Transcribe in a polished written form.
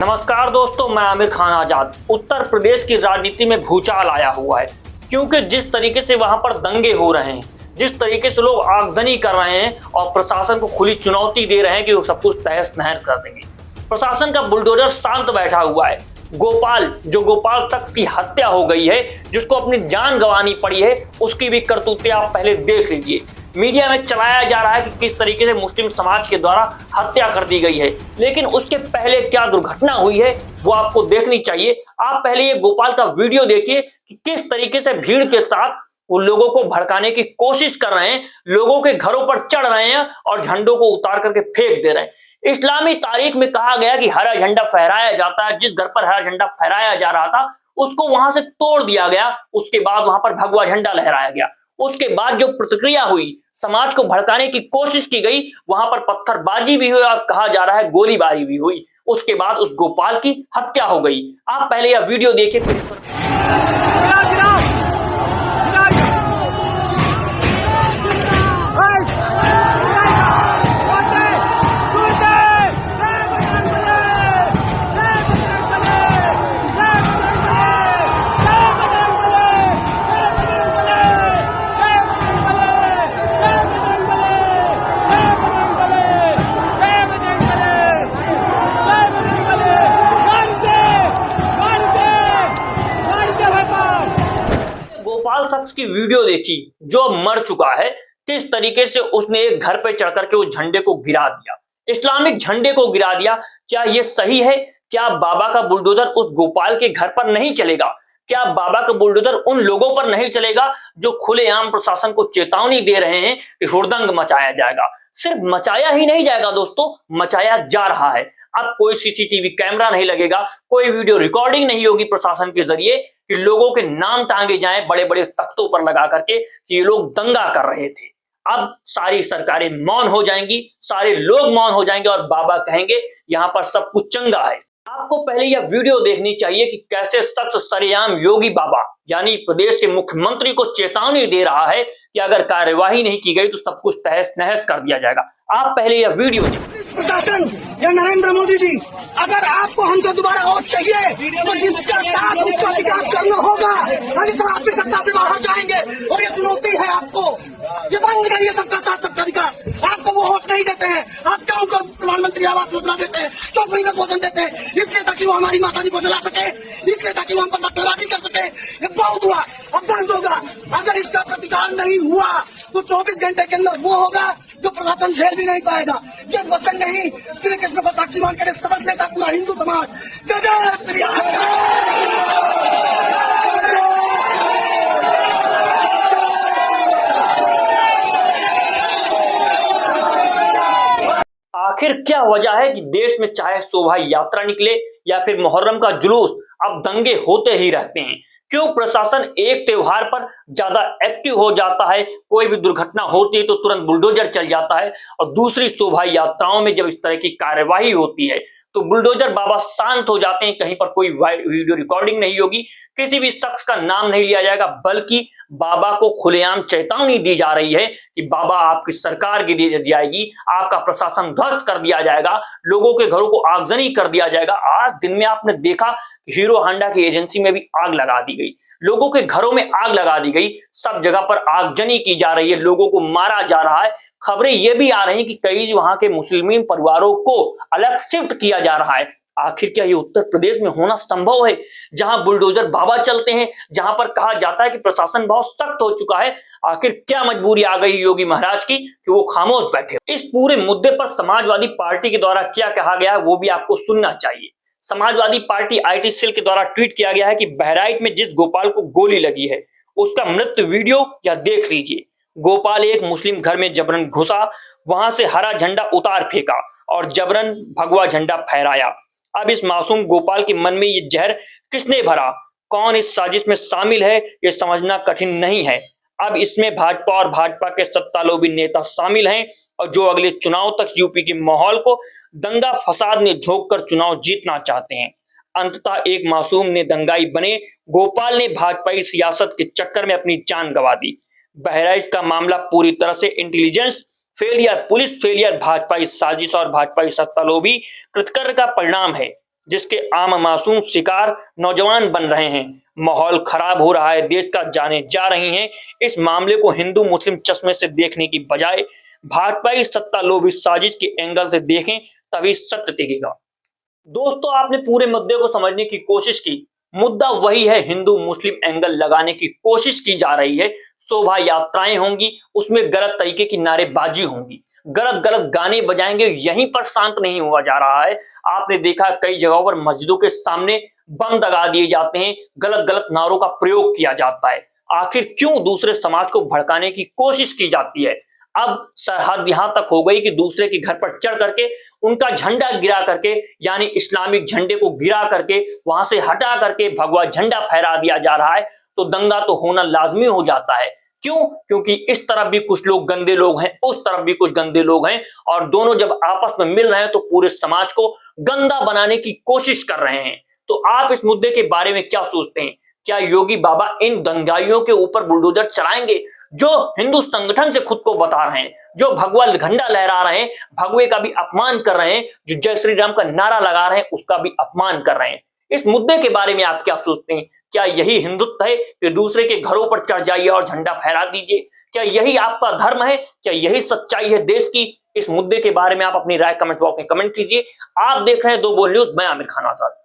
नमस्कार दोस्तों, मैं आमिर खान आजाद। उत्तर प्रदेश की राजनीति में भूचाल आया हुआ है, क्योंकि जिस तरीके से वहां पर दंगे हो रहे हैं, जिस तरीके से लोग आगजनी कर रहे हैं और प्रशासन को खुली चुनौती दे रहे हैं कि वो सब कुछ तहस नहस कर देंगे। प्रशासन का बुलडोजर शांत बैठा हुआ है। गोपाल शख्स की हत्या हो गई है, जिसको अपनी जान गंवानी पड़ी है, उसकी भी करतूतें आप पहले देख लीजिए। मीडिया में चलाया जा रहा है कि किस तरीके से मुस्लिम समाज के द्वारा हत्या कर दी गई है, लेकिन उसके पहले क्या दुर्घटना हुई है वो आपको देखनी चाहिए। आप पहले ये गोपाल का वीडियो देखिए कि किस तरीके से भीड़ के साथ वो लोगों को भड़काने की कोशिश कर रहे हैं, लोगों के घरों पर चढ़ रहे हैं और झंडों को उतार करके फेंक दे रहे हैं। इस्लामी तारीख में कहा गया कि हरा झंडा फहराया जाता है। जिस घर पर हरा झंडा फहराया जा रहा था उसको वहां से तोड़ दिया गया, उसके बाद वहां पर भगवा झंडा लहराया गया। उसके बाद जो प्रतिक्रिया हुई, समाज को भड़काने की कोशिश की गई, वहां पर पत्थरबाजी भी हुई और कहा जा रहा है गोलीबारी भी हुई। उसके बाद उस गोपाल की हत्या हो गई। आप पहले यह वीडियो देखिए फिर इस पर। गोपाल शख्स की वीडियो देखी जो मर चुका है, किस तरीके से उसने एक घर पे चढ़ करके उस झंडे को गिरा दिया, इस्लामिक झंडे को गिरा दिया। क्या यह सही है? क्या बाबा का बुलडोजर उस गोपाल के घर पर नहीं चलेगा? क्या बाबा का बुलडोजर उन लोगों पर नहीं चलेगा जो खुलेआम प्रशासन को चेतावनी दे रहे हैं कि हुड़दंग मचाया जाएगा? सिर्फ मचाया ही नहीं जाएगा दोस्तों, मचाया जा रहा है। अब कोई सीसीटीवी कैमरा नहीं लगेगा, कोई वीडियो रिकॉर्डिंग नहीं होगी प्रशासन के जरिए कि लोगों के नाम टांगे जाएं बड़े बड़े तख्तों पर लगा करके कि ये लोग दंगा कर रहे थे। अब सारी सरकारें मौन हो जाएंगी, सारे लोग मौन हो जाएंगे और बाबा कहेंगे यहां पर सब कुछ चंगा है। आपको पहले यह वीडियो देखनी चाहिए कि कैसे शख्स सरेआम योगी बाबा यानी प्रदेश के मुख्यमंत्री को चेतावनी दे रहा है कि अगर कार्यवाही नहीं की गई तो सब कुछ तहस नहस कर दिया जाएगा। आप पहले यह वीडियो देखिए। प्रशासन या नरेंद्र मोदी जी, अगर आपको हमसे दोबारा वोट चाहिए तो जिसका साथ उसका विकास करना होगा, नहीं तो आप भी सत्ता से बाहर जाएंगे। और ये चुनौती है आपको, ये बंद करिए सबका साथ सबका विकास। आपको वो वोट नहीं देते हैं, आप क्यों उनको प्रधानमंत्री आवास योजना देते हैं, क्यों फ्री में भोजन देते हैं? इसलिए ताकि वो हमारी माता जी को जला सके, इसलिए ताकि वो हम पर बदतमीजी कर सके। ये बहुत हुआ, अब बंद होगा। अगर इसका प्रतिकार नहीं हुआ तो 24 घंटे के अंदर वो होगा जो प्रशासन झेल भी नहीं पाएगा। ये वचन नहीं, श्री कृष्ण को साक्षी मान कर सबक देता पूरा हिंदू समाज। जय जय श्री राम। आखिर क्या वजह है कि देश में चाहे शोभा यात्रा निकले या फिर मुहर्रम का जुलूस, अब दंगे होते ही रहते हैं? क्यों प्रशासन एक त्योहार पर ज्यादा एक्टिव हो जाता है, कोई भी दुर्घटना होती है तो तुरंत बुलडोजर चल जाता है, और दूसरी शोभा यात्राओं में जब इस तरह की कार्यवाही होती है तो बुलडोजर बाबा शांत हो जाते हैं। कहीं पर कोई वीडियो रिकॉर्डिंग नहीं होगी, किसी भी शख्स का नाम नहीं लिया जाएगा, बल्कि बाबा को खुलेआम चेतावनी दी जा रही है कि बाबा आपकी सरकार गिर जाएगी, आपका प्रशासन ध्वस्त कर दिया जाएगा, लोगों के घरों को आगजनी कर दिया जाएगा। आज दिन में आपने देखा कि हीरो होंडा की एजेंसी में भी आग लगा दी गई, लोगों के घरों में आग लगा दी गई, सब जगह पर आगजनी की जा रही है, लोगों को मारा जा रहा है। खबरें ये भी आ रही हैं कि कई वहां के मुस्लिम परिवारों को अलग शिफ्ट किया जा रहा है। आखिर क्या ये उत्तर प्रदेश में होना संभव है, जहां बुलडोजर बाबा चलते हैं, जहां पर कहा जाता है कि प्रशासन बहुत सख्त हो चुका है? आखिर क्या मजबूरी आ गई योगी महाराज की कि वो खामोश बैठे? इस पूरे मुद्दे पर समाजवादी पार्टी के द्वारा क्या कहा गया है वो भी आपको सुनना चाहिए। समाजवादी पार्टी IT सेल के द्वारा ट्वीट किया गया है कि बहराइच में जिस गोपाल को गोली लगी है उसका मृत्यु वीडियो या देख लीजिए। गोपाल एक मुस्लिम घर में जबरन घुसा, वहां से हरा झंडा उतार फेंका और जबरन भगवा झंडा फहराया। अब इस मासूम गोपाल के मन में ये जहर किसने भरा, कौन इस साजिश में शामिल है, ये समझना कठिन नहीं है। अब इसमें भाजपा और भाजपा के सत्तालोभी नेता शामिल हैं और जो अगले चुनाव तक यूपी के माहौल को दंगा फसाद में झोंक कर चुनाव जीतना चाहते हैं। अंततः एक मासूम ने दंगाई बने गोपाल ने भाजपाई सियासत के चक्कर में अपनी जान गंवा दी। बहराइच का मामला पूरी तरह से इंटेलिजेंस फेलियर, पुलिस फेलियर, भाजपाई साजिश और भाजपाई सत्तालोभी कृतकर्म का परिणाम है। जिसके आम मासूम शिकार नौजवान बन रहे हैं। माहौल खराब हो रहा है, देश का जाने जा रही हैं। इस मामले को हिंदू मुस्लिम चश्मे से देखने की बजाय भाजपाई सत्ता लोभी साजिश के एंगल से देखें, तभी सत्य दिखेगा। दोस्तों, आपने पूरे मुद्दे को समझने की कोशिश की। मुद्दा वही है, हिंदू मुस्लिम एंगल लगाने की कोशिश की जा रही है। शोभा यात्राएं होंगी, उसमें गलत तरीके की नारेबाजी होंगी, गलत गलत गाने बजाएंगे, यहीं पर शांत नहीं हुआ जा रहा है। आपने देखा कई जगहों पर मस्जिदों के सामने बम दगा दिए जाते हैं, गलत गलत नारों का प्रयोग किया जाता है। आखिर क्यों दूसरे समाज को भड़काने की कोशिश की जाती है? अब सरहद यहां तक हो गई कि दूसरे के घर पर चढ़ करके उनका झंडा गिरा करके, यानी इस्लामिक झंडे को गिरा करके वहां से हटा करके भगवा झंडा फहरा दिया जा रहा है। तो दंगा तो होना लाजमी हो जाता है। क्यों? क्योंकि इस तरफ भी कुछ लोग गंदे लोग हैं, उस तरफ भी कुछ गंदे लोग हैं, और दोनों जब आपस में मिल रहे हैं तो पूरे समाज को गंदा बनाने की कोशिश कर रहे हैं। तो आप इस मुद्दे के बारे में क्या सोचते हैं? क्या योगी बाबा इन दंगाइयों के ऊपर बुलडोजर चलाएंगे, जो हिंदू संगठन से खुद को बता रहे हैं, जो भगवा झंडा लहरा रहे हैं, भगवे का भी अपमान कर रहे हैं, जो जय श्री राम का नारा लगा रहे हैं उसका भी अपमान कर रहे हैं? इस मुद्दे के बारे में आप क्या सोचते हैं? क्या यही हिंदुत्व है कि दूसरे के घरों पर चढ़ जाइए और झंडा फहरा दीजिए? क्या यही आपका धर्म है? क्या यही सच्चाई है देश की? इस मुद्दे के बारे में आप अपनी राय कमेंट बॉक्स में कमेंट कीजिए। आप देख रहे हैं दो बोल न्यूज, मैं आमिर खान आजाद।